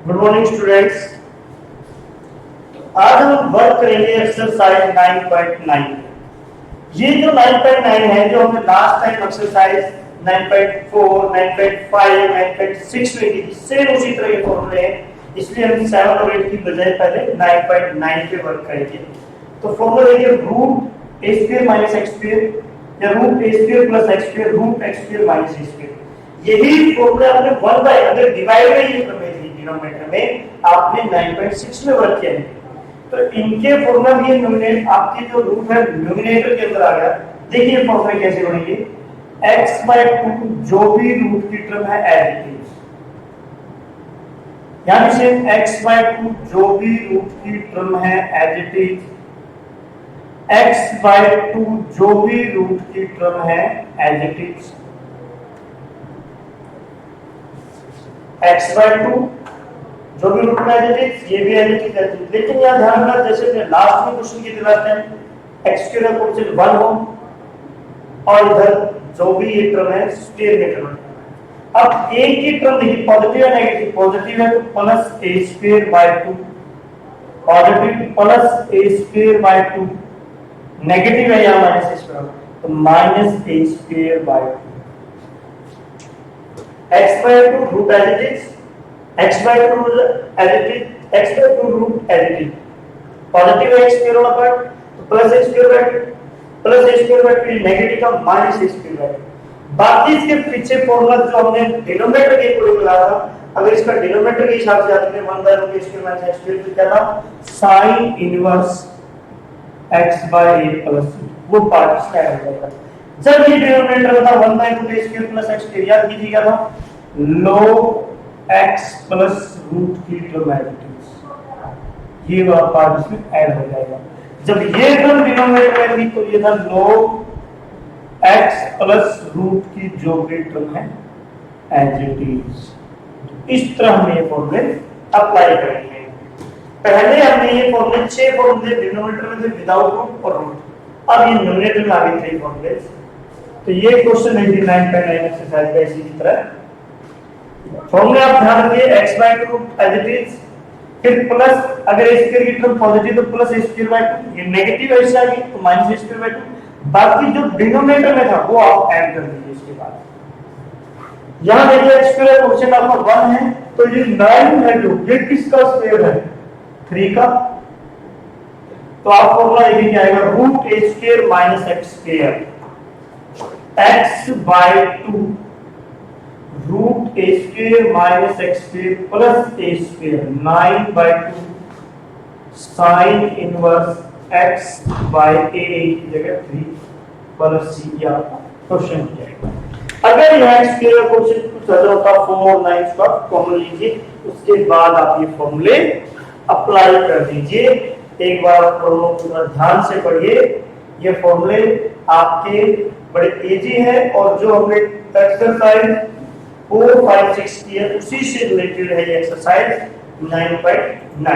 Good morning students. आज हम work करेंगे एक्सरसाइज 9.9। ये जो 9.9 है, जो हमने लास्ट टाइम एक्सरसाइज 9.4, 9.5, 9.6 में की थी, सेम उसी तरह के फॉर्मूले हैं। इसलिए हम 7 और 8 की बजाय पहले 9.9 पे वर्क करेंगे। तो फॉर्मूला देखिए, रूट ए स्क्वायर माइनस एक्स स्क्वायर या root A square plus X square root X square minus A square. यही फॉर्मूला आपने 1 बाय अगर डिवाइड में ये प्रमेय थी डिनोमिनेटर में, आपने 9.6 में वर्क किया है। तो इनके फॉर्मूला भी न्यूमिनेटर आपकी जो रूट है न्यूमिनेटर के अंदर आ गया। देखिए फॉर्मूला कैसे बनेंगे, x/2 जो भी रूट की टर्म है एज इट इज, यानी से x/2 जो भी रूट की टर्म है एज इट इज, x/2 जो भी रूट की टर्म है एज इट इज, x/2 जो भी रूट में एज इट इज, ये भी एज इट इज। लेकिन यहां ध्यान रखना, जैसे हमने लास्ट में क्वेश्चन की तरह है, x स्क्वायर का कोएफिशिएंट 1 हो और इधर जो भी ये टर्म है स्क्वायर में टर्म है। अब a की टर्म देखिए, पॉजिटिव है नेगेटिव, पॉजिटिव है तो plus a square by 2, positive plus a square by 2, negative है यहां माइनस a स्क्वायर तो minus a square by 2, x/2 root as it is, x/2 as it is, x/2 root as it is, positive x square होना पर तो plus a square by 2, plus a square by 2 negative का minus a square by 2। बाकी इसके पीछे formula जो हमने denominator के अकॉर्डिंग लगाया था, अगर इसका डिनोमिनेटर के हिसाब से आते हैं 1 by root a square minus x square तो क्या था, sin inverse x by a plus c, वो पार्ट इसका ऐड हो जाएगा। जब ये डिनोमिनेटर था 1 by root a square plus x square, याद कीजिएगा था log x प्लस रूट की टर्म एज इट इज, ये वाला पार्ट इसमें ऐड हो जाएगा। जब ये टर्म डिनोमिनेटर में थी तो ये था log x प्लस रूट की जो भी टर्म है एज इट इज। इस तरह हम ये फॉर्मूले अप्लाई करेंगे। पहले हमने ये फॉर्मूले 6 फॉर्मूले डिनोमिनेटर में थे विदाउट रूट और रूट, अब ये न्यूमरेटर में आ गए 3 फॉर्मूले। तो ये क्वेश्चन है 9.9 एक्सरसाइज का इसी की तरह फॉर्मूला आप ध्यान रखिए, x/2 एज इट इज, फिर प्लस अगर a स्क्वायर की टर्म पॉजिटिव तो प्लस a स्क्वायर बाय 2, ये नेगेटिव है आ गई तो माइनस a स्क्वायर बाय 2। बाकी जो डिनोमिनेटर में था वो आप ऐड कर दीजिए। इसके बाद यहां देखिए x स्क्वायर का क्वेश्चन आपका 1 है तो ये 9 है, जो ये किसका स्क्वायर है 3 का, तो आप फॉर्मूला देखिए क्या आएगा, root a square minus x square x/2 root a square minus x square plus a square 9/2 sine inverse x by a की जगह 3 प्लस c या क्वेश्चन हो जाएगा। अगर यह x स्क्वायर का क्वेश्चन कुछ ज्यादा होता 4 और 9 का कॉमन लीजिए, उसके बाद आप ये फॉर्मूले अप्लाई कर दीजिए। एक बार फॉर्मूला ध्यान से पढ़िए, ये फॉर्मूले आपके बड़े इजी है और जो हमने एक्सरसाइज 4, 5, 6 की है उसी से रिलेटेड है ये एक्सरसाइज 9.9।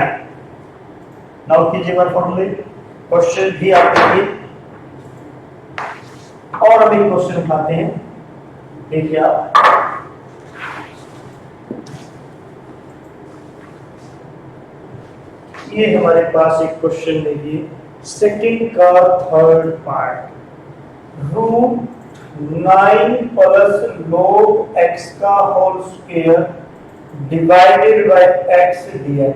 नाउ कीजिए बार फॉर्मूले, क्वेश्चन भी आप देखिए और अभी क्वेश्चन उठाते हैं। देखिए आप, ये हमारे पास एक क्वेश्चन देखिए, सेकंड का third part, root 9 plus log x का whole square divided by x dx।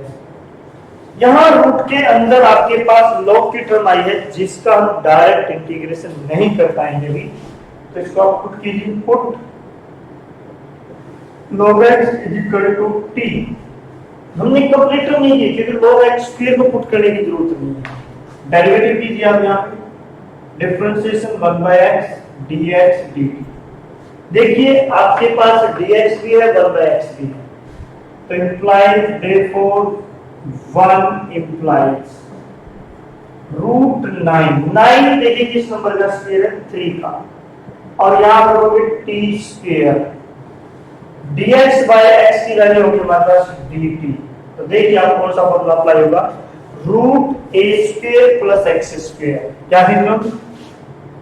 यहां रूट के अंदर आपके पास log की टर्म आई है जिसका हम डायरेक्ट इंटीग्रेशन नहीं कर पाएंगे अभी, तो इसको आप पुट कीजिए, पुट log x t। हमने कंप्लीट टर्म नहीं की क्योंकि log x स्क्वायर को पुट करने की जरूरत नहीं है। डेरिवेटिव कीजिए आप यहां पे, डिफरेंशिएशन 1/x dx dt। देखिए आपके पास dx भी है 1/x भी है, तो implies therefore 1 implies रूट 9 देखिए किस नंबर का स्क्वायर है 3 का, और यहां पर होगी t square, dx by x की वैल्यू होगी हमारे पास dt। तो देखिए आप कौन सा फॉर्मूला अप्लाई होगा, root a square plus x square, क्या लिख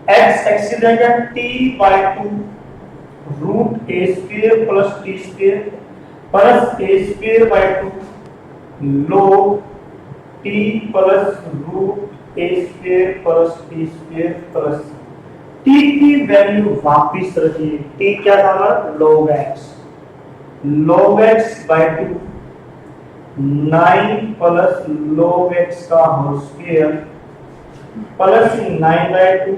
x की जगह t/2 root a square plus t square plus a square by 2 log t plus root A square plus t square plus t की value वापिस रखिए। t क्या था हमारा log x by 2 9 plus log x का whole square plus 9 by 2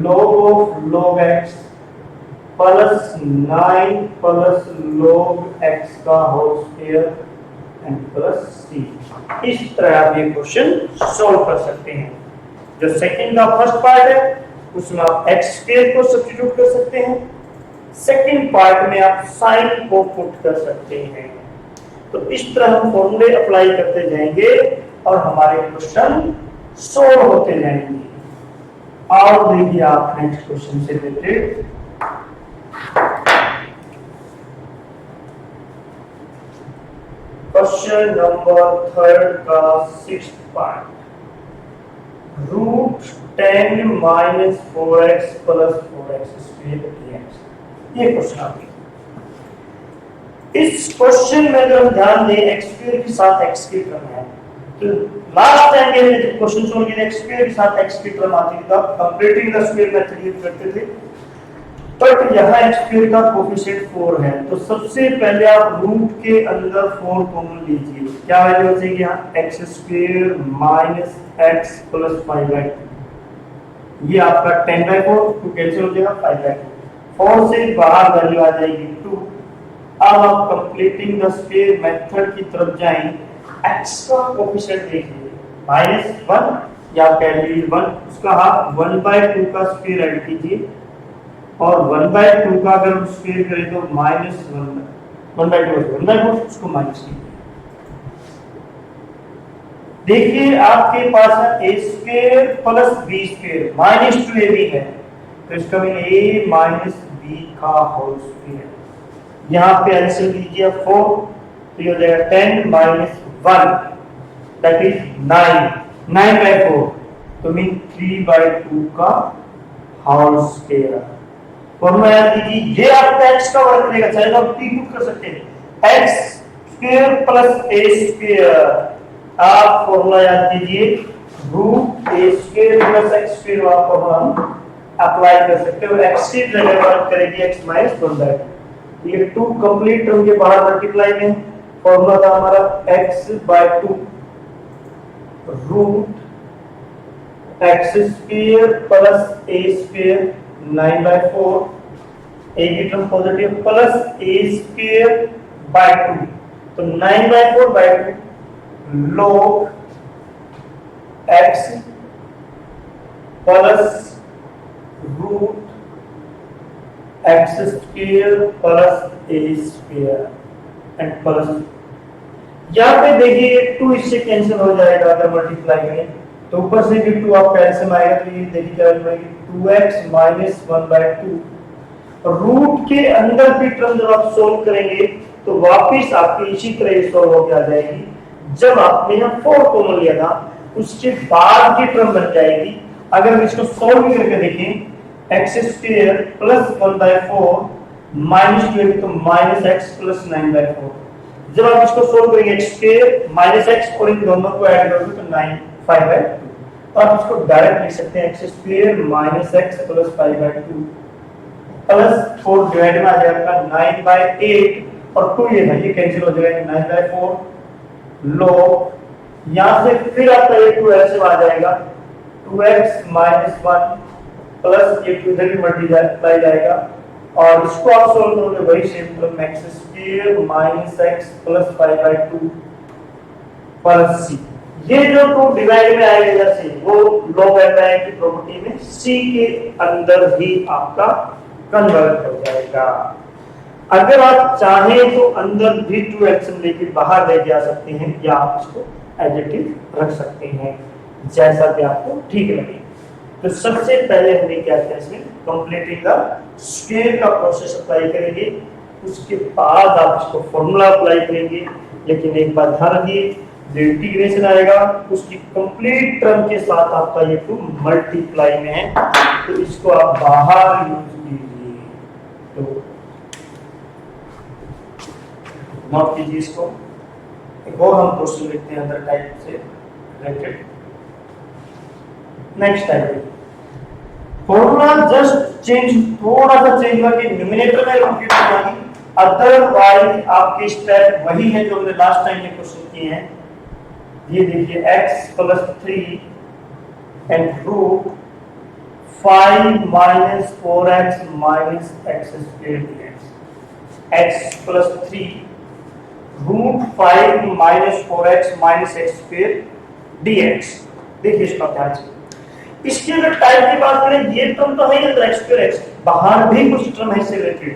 log of log x plus 9 plus log x का whole square and plus c। इस तरह आप ये क्वेश्चन सॉल्व कर सकते हैं। जो सेकंड का फर्स्ट पार्ट है उसमें आप x स्क्वायर को सब्स्टिट्यूट कर सकते हैं, सेकंड पार्ट में आप साइन को पुट कर सकते हैं। तो इस तरह हम फॉर्मूले अप्लाई करते जाएंगे और हमारे क्वेश्चन सॉल्व होते जाएंगे। और देखिए आप नेक्स्ट क्वेश्चन से रिलेटेड क्वेश्चन नंबर थर्ड का 6th part, root 10 minus 4x plus 4x square dx। ये क्वेश्चन आ गया। इस क्वेश्चन में अगर हम ध्यान दें x स्क्वायर के साथ x स्क्वायर करना है, तो लास्ट टाइम ये जब क्वेश्चन सॉल्व किए x स्क्वायर के साथ x की टर्म आती थी तब completing the square method use करते थे। बट यहाँ x स्क्वायर का कोफिशिएंट 4 है, तो सबसे पहले आप रूट के अंदर 4 कॉमन लीजिए। क्या वैल्यू हो जाएगी यहाँ x square minus x plus 5/2। ये आपका 10/4 2 कैंसिल हो जाएगा 5/2। 4 से बाहर वैल्यू आ जाएगी 2। अब आप कंप्लीटिंग द स्क्वायर मेथड की तरफ जाएं, x का कोफिशिएंट देखिए -1 या कह लीजिए 1, उसका हाफ 1/2 का स्क्वायर ऐड कीजिए और 1/2 का अगर हम स्क्वायर करें तो -1/2 उसको माइनस कीजिए। देखिए आपके पास है a square plus b square minus 2ab है, तो इसका भी a माइनस b का होल स्क्वायर। यहाँ पे एलसीएम लीजिए 4, तो ये हो जाएगा 10 माइनस 1 दैट इज 9/4, तो मीन 3/2 का होल स्क्वायर। फॉर्मूला याद कीजिए, ये आपका x का वर्ग करेगा, चाहे तो आप t पुट कर सकते हैं x square plus a square. आप फॉर्मूला याद कीजिए root a square plus x square आप फॉर्मूला अप्लाई कर सकते हो। x की जगह वर्ग करेगी x माइनस 1/2। ये 2 कंप्लीट टर्म के बाहर मल्टीप्लाई में फॉर्मूला था हमारा x/2 root x square plus a square 9/4, a की term positive plus a square by 2, तो 9/4/2 log x plus root x square plus a square and plus, यहाँ पे देखिए 2 इससे कैंसिल हो जाएगा अगर मल्टीप्लाई करें, तो ऊपर से भी 2 आप कैंसिल आएगा, तो ये देखिए क्या बनेगी 2x माइनस 1/2। रूट के अंदर की टर्म जब आप सोल्व करेंगे तो वापिस आपकी इसी तरह सोल्व होकर आ जाएगी। जब आपने यहाँ 4 कॉमन लिया था उसके बाद की टर्म बन जाएगी। अगर इसको सोल्व करके देखें x स्क्वायर प्लस 1/4 माइनस 2 तो माइनस x प्लस 9/4। जब आप इसको सोल्व करेंगे x स्क्वायर माइनस x और इन दोनों को ऐड करोगे तो 5/2। तो आप इसको डायरेक्ट लिख सकते हैं x square minus x plus 5/2 plus 4 divide में आ जाएगा 9/8 और 2 ये है, ये कैंसिल हो जाएगा 9/4 log, यहाँ से फिर आपका ये 2 ऐसे आ जाएगा 2x माइनस 1 प्लस ये 2 इधर भी मल्टीप्लाई जाएगा और इसको आप सोल्व करोगे वही same term x square minus x plus 5/2 plus c। ये जो 2 डिवाइड में आएगा इधर से वो log की प्रॉपर्टी में c के अंदर ही आपका कन्वर्ट हो जाएगा। अगर आप चाहें तो अंदर भी 2x लेके बाहर ले जा सकते हैं या आप इसको एडिटिव रख सकते हैं, जैसा कि आपको ठीक लगे। तो सबसे पहले हमने क्या किया, इसमें कंप्लीटिंग द स्क्वायर का प्रोसेस अप्लाई करेंगे, उसके बाद आप इसको फॉर्मूला अप्लाई करेंगे। लेकिन एक बात ध्यान रखिए, जो इंटीग्रेशन आएगा उसकी कंप्लीट टर्म के साथ आपका ये 2 मल्टीप्लाई में है, तो इसको आप बाहर यूज कीजिए। तो नोट कीजिए इसको। एक और हम क्वेश्चन लिखते हैं अदर टाइप से related. Next type formula just change, थोड़ा सा चेंज हुआ कि न्यूमरेटर में रूट की टर्म आ गई, अदरवाइज आपके स्टेप वही है जो हमने लास्ट टाइम में क्वेश्चन किए हैं। ये देखिए x + 3 and root 5 - 4x - x² dx, x + 3 root 5 - 4x - x² dx। देखिए इसका ध्यान से, इसकी अगर टाइप की बात करें, ये टर्म तो है ही अंदर x², बाहर भी कुछ टर्म है इससे रिलेटेड,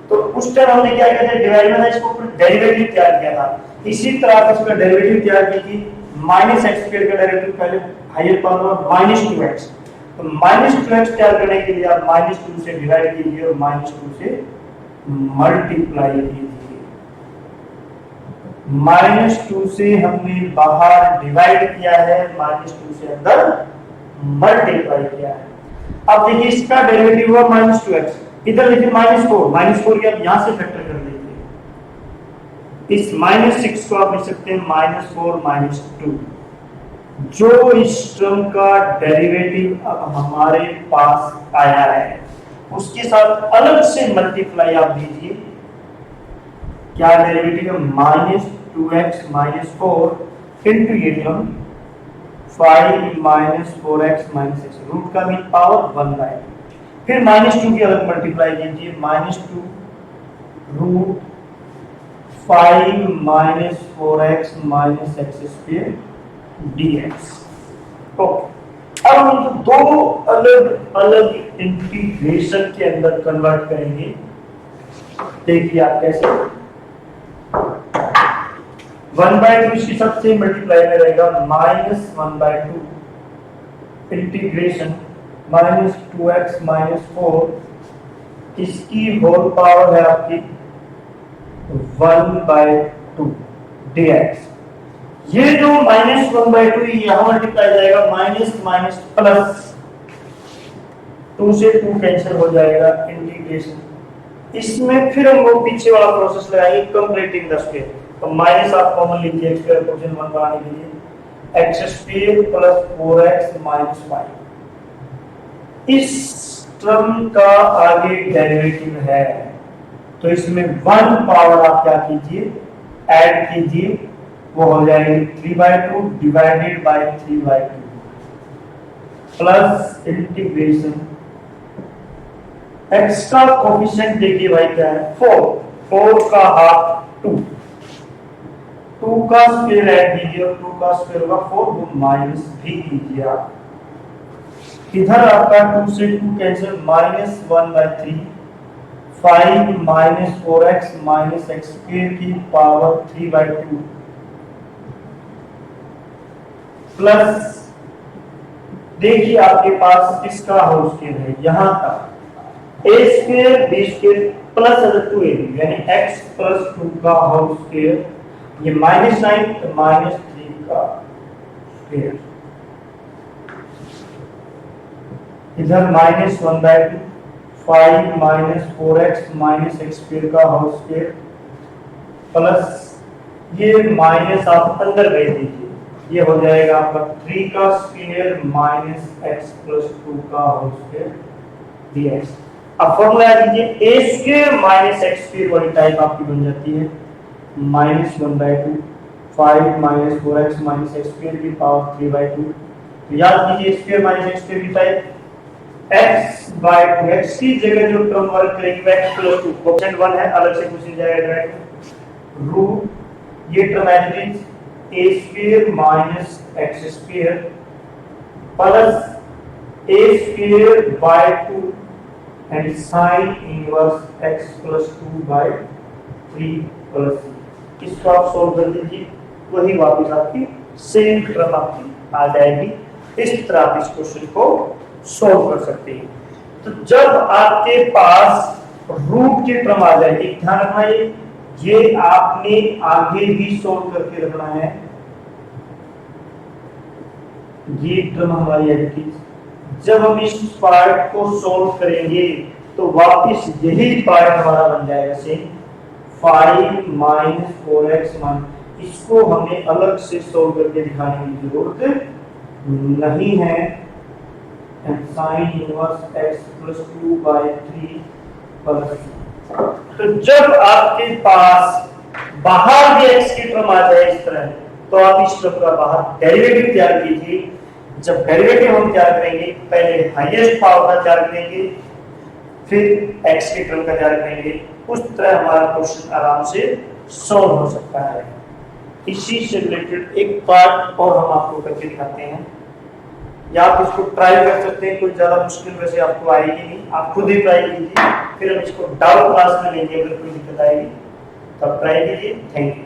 तो उस टाइम हमने क्या किया था, डिवाइड में इसको डेरिवेटिव तैयार किया था। इसी तरह से इसका डेरिवेटिव तैयार की थी, -x² का डेरिवेटिव पहले हायर पावर -2x, तो -2x तैयार करने के लिए आप -2 से डिवाइड कीजिए और -2 से मल्टीप्लाई कीजिए। -2 से हमने बाहर डिवाइड किया है, -2 से अंदर मल्टीप्लाई किया है। अब देखिए इसका डेरिवेटिव हुआ -2x, इधर देखिए -4 के आप यहां से फैक्टर कर लीजिए, इस -6 को आप लिख सकते हैं -4 - 2, जो इस टर्म का डेरिवेटिव अब हमारे पास आया है उसके साथ अलग से मल्टीप्लाई आप दीजिए। क्या डेरिवेटिव है, -2x - 4 इंटू ये टर्म 5 - 4x - x, रूट का मीन पावर 1/2, फिर -2 की अलग मल्टीप्लाई कीजिए, -2 root 5 - 4x - x² dx। Okay, अब हम दो अलग अलग इंटीग्रेशन के अंदर कन्वर्ट करेंगे। देखिए आप कैसे, 1/2 इसके साथ से मल्टीप्लाई में रहेगा, -1/2 इंटीग्रेशन -2x - 4, इसकी होल पावर है आपकी 1/2 dx। ये जो -1/2 यहां मल्टीप्लाई जाएगा, माइनस प्लस 2 से 2 कैंसिल हो जाएगा, इंटीग्रेशन, इसमें फिर हम वो पीछे वाला प्रोसेस लगाएंगे, कंप्लीटिंग द स्क्वायर, तो माइनस आप कॉमन लीजिए x² क्वेश्चन 1 बनाने के लिए, x² + 4x - 5, इस टर्म का आगे डेरिवेटिव है, तो इसमें 1 पावर आप क्या कीजिए, ऐड कीजिए, वो हो जाएगी 3/2 divided by 3/2 plus integration, x का कोफिशिएंट देखिए भाई क्या है, 4 का हाफ 2 का स्क्वायर ऐड कीजिए और 2 का स्क्वायर होगा 4, वो माइनस भी कीजिए आप, इधर आपका 2 से 2 कैंसिल, -1/3 5 - 4x - x² की पावर 3/2 प्लस, देखिए आपके पास इसका होल स्क्वायर है यहां तक, a² b² प्लस 2ab, यानी x + 2 का होल स्क्वायर, ये -9 तो -3 का स्क्वायर, इधर -1/2 5 - 4x - x² का होल स्क्वायर प्लस ये माइनस आप अंदर भेज दीजिए, ये हो जाएगा आपका 3 का स्क्वायर -x + 2 का होल स्क्वायर dx। अब फॉर्मूला लीजिए, a² - x² वाली टाइप आपकी बन जाती है, -1/2 5 - 4x - x² की पावर 3/2, तो याद कीजिए a² - x² की टाइप x/2, x की जगह जो टर्म वर्क करेगी x + 2, क्वेश्चन 1 है, अलग से पूछ जाएगा डायरेक्ट, रूट ये term as a² - x² plus a²/2 and sin inverse x + 2/3 plus, इसको आप सोल्व कर दीजिए, वही वापस आपकी सेम टर्म आपकी आ जाएगी। इस तरह आप इस क्वेश्चन को सोल्व कर सकते हैं। तो जब आपके पास रूट की टर्म आ जाएगी, ध्यान रखना ये आपने आगे भी सोल्व करके रखना है, ये टर्म हमारी आएगी, जब हम इस पार्ट को सोल्व करेंगे तो वापस यही पार्ट हमारा बन जाएगा सेम 5 माइनस 4x मान, इसको हमें अलग से सोल्व करके दिखाने की जरूरत नहीं है। Sign inverse x plus 2/3 plus, तो जब आपके पास बाहर भी x की टर्म आ जाए इस तरह, तो आप इस टर्म का बाहर डेरिवेटिव तैयार कीजिए। जब डेरिवेटिव हम तैयार करेंगे, पहले हाईएस्ट पावर का तैयार करेंगे, फिर x की टर्म का तैयार करेंगे, उस तरह हमारा क्वेश्चन आराम से सॉल्व हो सकता है। इसी से रिलेटेड एक पार्ट और हम आपको करके दिखाते हैं, या आप इसको ट्राई कर सकते हैं। कोई ज्यादा मुश्किल वैसे आपको आएगी नहीं, आप खुद ही ट्राई कीजिए, फिर हम इसको डाउट क्लास में लेंगे। अगर कोई दिक्कत आएगी तो आप ट्राई कीजिए। Thank you.